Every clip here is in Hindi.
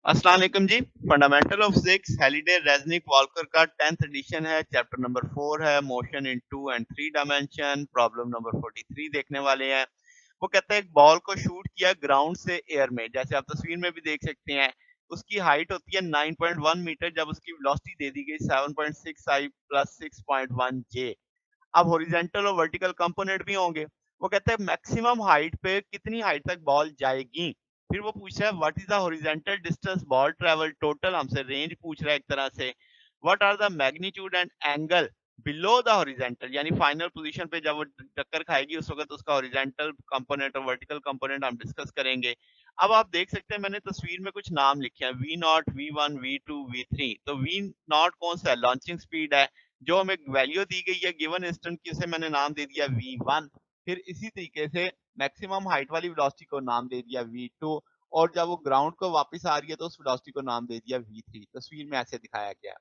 अस्सलाम वालेकुम जी। Fundamental of physics Halliday रेज़निक Volker का 10th एडिशन है। चैप्टर नंबर 4 है motion in 2 and 3 dimension. Problem number 43 देखने वाले हैं। वो कहता है एक बॉल को शूट किया ग्राउंड से एयर में, जैसे आप तस्वीर में भी देख सकते हैं। उसकी हाइट होती है 9.1 मीटर, जब उसकी वेलोसिटी दे दी गई 7.6 आई प्लस 6.1 जे। अब हॉरिजॉन्टल और वर्टिकल कंपोनेंट भी होंगे। वो कहता है मैक्सिमम हाइट पे कितनी हाइट तक बॉल जाएगी। फिर वो पूछ रहा है what is the horizontal distance ball travel, total हमसे रेंज पूछ रहा है एक तरह से। What are the magnitude and angle below the horizontal, यानी फाइनल पोजीशन पे जब वो टक्कर खाएगी उस वक्त उसका हॉरिजॉन्टल कंपोनेंट और वर्टिकल कंपोनेंट हम डिस्कस करेंगे। अब आप देख सकते हैं मैंने तस्वीर में कुछ नाम लिखे हैं, V naught, V one, V two, V three. तो वी नॉट कौन सा है? लॉन्चिंग स्पीड है। जो हमें वैल्यू दी गई है गिवन इंस्टेंट की, उसे मैंने नाम दे दिया v1। फिर इसी तरीके से मैक्सिमम हाइट वाली वेलोसिटी को नाम दे दिया v2। और जब वो ग्राउंड को वापस आ रही है तो उस वेलोसिटी को नाम दे दिया v3। तस्वीर में ऐसे दिखाया गया है।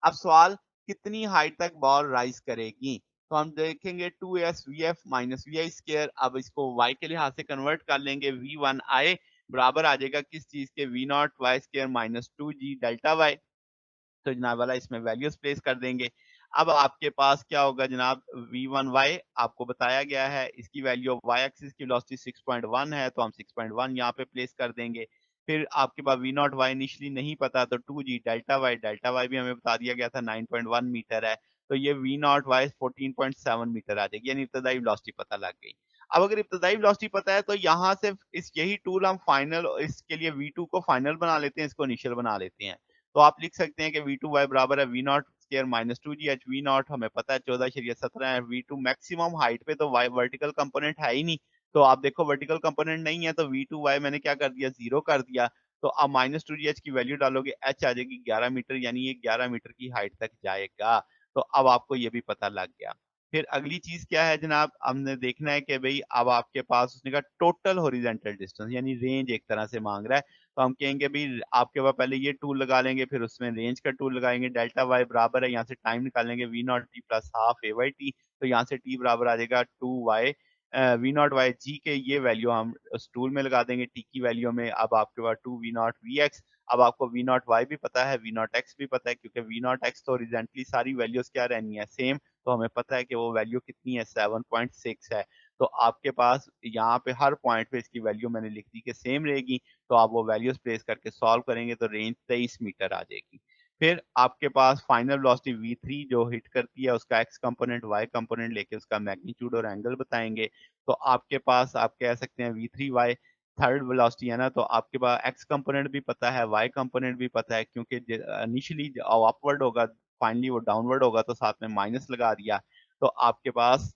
अब सवाल, कितनी हाइट तक बॉल राइज करेगी? तो हम देखेंगे 2s vf minus V I square. अब इसको y के लिहाज से कन्वर्ट कर लेंगे, v1i बराबर आ जाएगा किस चीज के? v naught Y square minus 2g delta Y. तो जनाब वाला इसमें वैल्यूज प्लेस कर देंगे। अब आपके पास क्या होगा जनाब? v1y आपको बताया गया है, इसकी वैल्यू ऑफ y एक्सिस की वेलोसिटी 6.1 है, तो हम 6.1 यहाँ पे प्लेस कर देंगे। फिर आपके पास v नॉट y इनिशियली नहीं पता, तो 2g डेल्टा y भी हमें बता दिया गया था 9.1 मीटर है। तो ये v नॉट y 14.7 मीटर आ जाएगी, यानी इब्तदाई वेलोसिटी पता लग गई। अब अगर इब्तदाई वेलोसिटी पता है तो यहाँ से इस यही टूल हम फाइनल, इसके लिए v2 को फाइनल बना लेते हैं, इसको इनिशियल बना लेते हैं। तो आप लिख सकते हैं कि v2y बराबर है v not square minus 2g h। v not हमें पता है 14.17 है। v2 मैक्सिमम हाइट पे तो y वर्टिकल कंपोनेंट है ही नहीं, तो आप देखो वर्टिकल कंपोनेंट नहीं है, तो v2y मैंने क्या कर दिया? जीरो कर दिया। तो अब माइनस 2g h की वैल्यू डालोगे, h आ जाएगी 11 मीटर, यानी ये 11 मीटर की हाइट तक जाएगा। तो अब आपको ये भी पता लग गया। फिर अगली चीज क्या है जनाब? हमने देखना है कि भाई अब आपके पास उसने कहा टोटल हॉरिजॉन्टल डिस्टेंस, यानी रेंज एक तरह से मांग रहा है। तो हम कहेंगे भाई आपके पास पहले ये टूल लगा लेंगे, फिर उसमें रेंज का टूल लगाएंगे। डेल्टा वाई बराबर है, यहाँ से टाइम निकालेंगे, V naught T plus half A Y T. तो यहाँ से टी बराबर आ जाएगा 2y वी नॉट वाई जी के, ये वैल्यू हम उस टूल में लगा देंगे टी की वैल्यू में। अब आपके पास 2 वी नॉट वी एक्स। अब आपको वी नॉट वाई भी पता है, वी नॉट एक्स भी पता है, क्योंकि वी नॉट एक्स तो रिजेंटली सारी वैल्यूज क्या रहनी है? सेम। तो हमें पता है कि वो वैल्यू कितनी है? 7.6 है। तो आपके पास यहाँ पे हर पॉइंट पे इसकी वैल्यू मैंने लिख दी कि सेम रहेगी। तो आप वो वैल्यूज प्लेस करके सॉल्व करेंगे तो रेंज 23 मीटर आ जाएगी। फिर आपके पास फाइनल वेलोसिटी v3 जो हिट करती है, उसका x कंपोनेंट y कंपोनेंट लेके उसका मैग्नीट्यूड और एंगल बताएंगे। तो आपके पास आप कह सकते हैं v3y थर्ड वेलोसिटी है ना, तो आपके पास x कंपोनेंट भी पता है, y कंपोनेंट भी पता है, क्योंकि इनिशियली अपवर्ड होगा, फाइनली वो डाउनवर्ड होगा, तो साथ में माइनस लगा दिया। तो आपके पास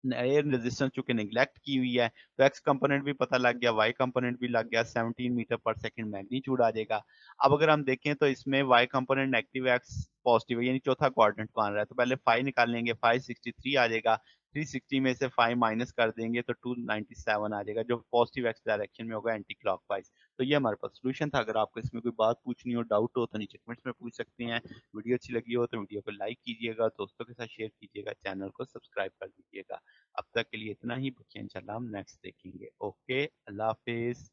एयर रेजिस्टेंस चूंकि नेग्लेक्ट की हुई है, तो एक्स कंपोनेंट भी पता लग गया, वाई कंपोनेंट भी लग गया, 17 मीटर पर सेकंड मैग्नीट्यूड आ जाएगा। अब अगर हम देखें तो इसमें Y component negative X positive है, यानी चौथा क्वाड्रेंट मान रहा है, तो पहले 5 निकाल लेंगे, 563 आ जाएगा। 360 में से 5 माइनस कर देंगे तो 297 आ जाएगा, जो पॉजिटिव एक्स डायरेक्शन में होगा एंटी क्लॉकवाइज। तो ये हमारे पास सोल्यूशन था। अगर आपको इसमें कोई बात पूछनी हो, डाउट हो, तो नीचे कमेंट्स में पूछ सकते हैं। वीडियो अच्छी लगी हो तो वीडियो को लाइक कीजिएगा, दोस्तों के साथ शेयर कीजिएगा, चैनल को सब्सक्राइब कर दीजिएगा। अब तक के लिए इतना ही, बच्चे इंशाल्लाह हम नेक्स्ट देखेंगे। ओके, अल्लाह हाफिज।